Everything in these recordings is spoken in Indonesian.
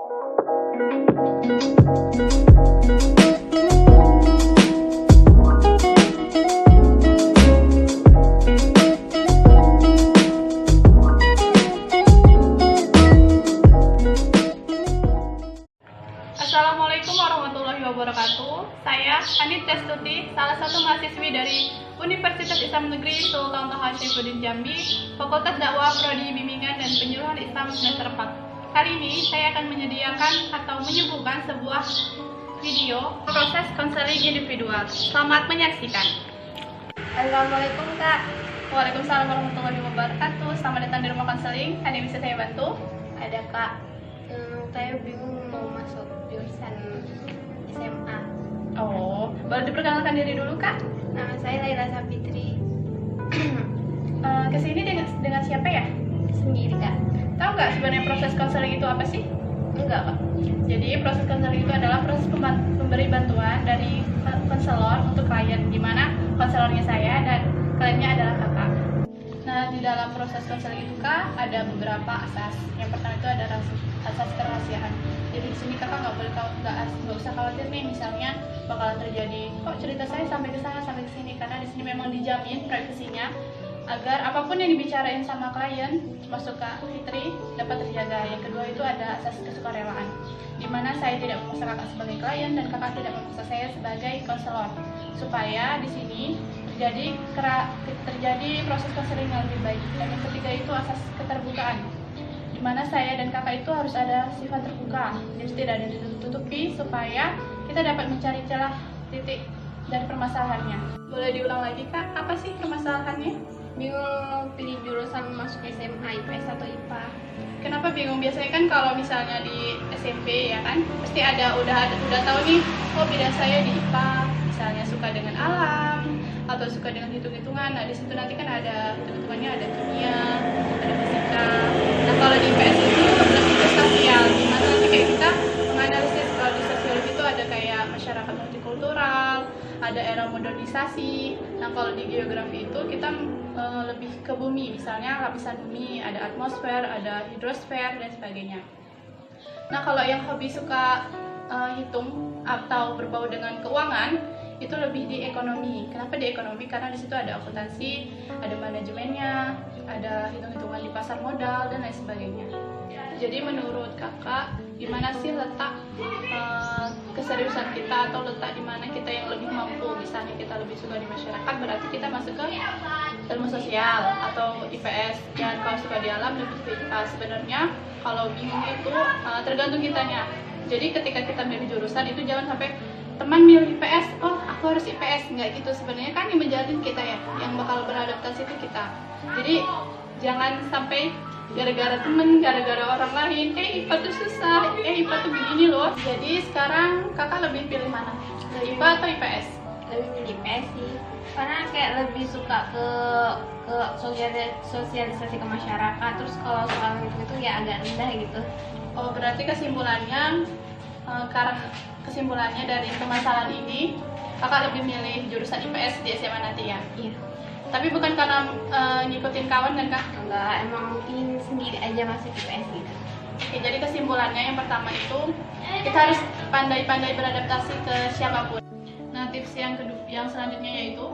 Assalamualaikum warahmatullahi wabarakatuh. Saya Anit Testuti, salah satu mahasiswi dari Universitas Islam Negeri Sultan Toha Saifuddin Jambi, Fakultas Dakwah Prodi Bimbingan dan Penyuluhan Islam semester 4. Kali ini saya akan menyediakan atau menyuguhkan sebuah video proses konseling individual. Selamat menyaksikan. Assalamualaikum Kak. Waalaikumsalam warahmatullahi wabarakatuh. Selamat datang di rumah konseling. Ada yang bisa saya bantu? Ada Kak. Saya bingung mau masuk jurusan SMA. Oh, boleh diperkenalkan diri dulu Kak? Nama saya Laila Sapitri. Kesini dengan siapa ya? Sendiri Kak. Tahu nggak sebenarnya proses konseling itu apa sih? Enggak Kak. Jadi proses konseling itu adalah proses pemberi bantuan dari konselor untuk klien, di mana konselornya saya dan kliennya adalah kakak. Nah, di dalam proses konseling itu Kak ada beberapa asas. Yang pertama itu ada asas kerahasiaan. Jadi di sini kakak nggak usah khawatir nih, misalnya bakalan terjadi kok cerita saya sampai ke sana sampai ke sini, karena di sini memang dijamin privasinya agar apapun yang dibicarain sama klien masuk ke Fitri dapat terjaga. Yang kedua itu ada asas kesukarelaan, di mana saya tidak memaksa kakak sebagai klien dan kakak tidak memaksa saya sebagai konselor, supaya di sini terjadi proses konseling yang lebih baik. Dan yang ketiga itu asas keterbukaan, di mana saya dan kakak itu harus ada sifat terbuka, jadi tidak ada ditutup-tutupi, supaya kita dapat mencari celah titik dari permasalahannya. Boleh diulang lagi Kak, apa sih permasalahannya? Bingung mau pilih jurusan masuk SMA, IPS atau IPA. Kenapa bingung? Biasanya kan kalau misalnya di SMP ya kan, pasti udah tahu nih, oh bidang saya di IPA, misalnya suka dengan alam atau suka dengan hitung-hitungan. Nah di situ nanti kan ada hitung-hitungannya, ada kimia, ada fisika. Nah kalau di IPS itu lebih ke sosial, dimana nanti kayak kita menganalisis. Kalau di sosiologi itu ada kayak masyarakat multikultural, ada era modernisasi. Nah kalau di geografi itu kita lebih ke bumi, misalnya lapisan bumi, ada atmosfer, ada hidrosfer dan sebagainya. Nah kalau yang hobi suka hitung atau berbau dengan keuangan, itu lebih di ekonomi. Kenapa di ekonomi? Karena di situ ada akuntansi, ada manajemennya, ada hitung-hitungan di pasar modal dan lain sebagainya. Jadi menurut kakak, di mana sih letak keseriusan kita, atau letak di mana kita yang lebih mampu? Misalnya kita lebih suka di masyarakat, berarti kita masuk ke ilmu sosial atau IPS. Dan kalau suka di alam, lebih ke IPA. Sebenarnya kalau bingung itu tergantung kitanya. Jadi ketika kita milih jurusan itu jangan sampai teman milih IPS, oh aku harus IPS, nggak gitu. Sebenarnya kan yang menjalin kita ya, yang bakal beradaptasi itu kita. Jadi jangan sampai gara-gara temen, gara-gara orang lain, IPA tuh susah, IPA tuh begini loh. Jadi sekarang kakak lebih pilih mana? IPA atau IPS? Lebih milih IPS sih, karena kayak lebih suka ke sosialisasi ke masyarakat. Terus kalau soal itu ya agak rendah gitu. Oh berarti kesimpulannya dari permasalahan ini kakak lebih milih jurusan IPS di SMA nanti ya? Iya. Tapi bukan karena ngikutin kawan kan Kak? Enggak, emang ingin sendiri aja masuk IPS gitu. Oke, jadi kesimpulannya yang pertama itu kita harus pandai-pandai beradaptasi ke siapapun. Nah tips yang selanjutnya yaitu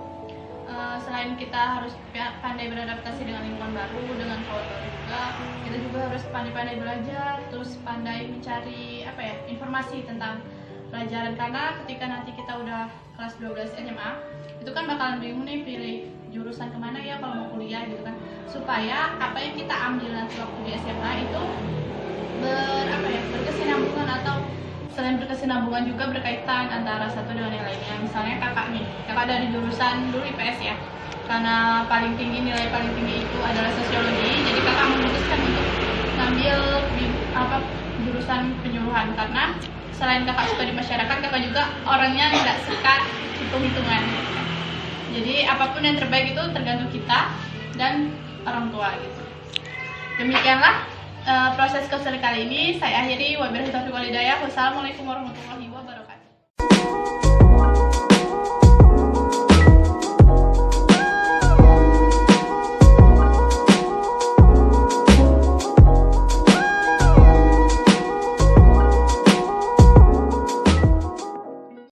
selain kita harus pandai beradaptasi dengan lingkungan baru, dengan kawan baru juga, kita juga harus pandai-pandai belajar, terus pandai mencari informasi tentang pelajaran. Karena ketika nanti kita udah kelas 12 SMA, itu kan bakalan bingung nih pilih jurusan kemana ya kalau mau kuliah gitu kan, supaya apa yang kita ambil nanti waktu di SMA itu berkesinambungan, atau selain berkesinambungan juga berkaitan antara satu dengan yang lainnya. Misalnya kakak dari jurusan dulu IPS ya, karena nilai paling tinggi itu adalah sosiologi, jadi kakak memutuskan untuk ngambil jurusan penyuluhan, karena selain kakak suka di masyarakat, kakak juga orangnya nggak suka hitung-hitungan. Jadi apapun yang terbaik itu tergantung kita dan orang tua gitu. Demikianlah proses konseling kali ini. Saya akhiri. Wabillahi taufiq wal hidayah. Wassalamualaikum warahmatullahi wabarakatuh.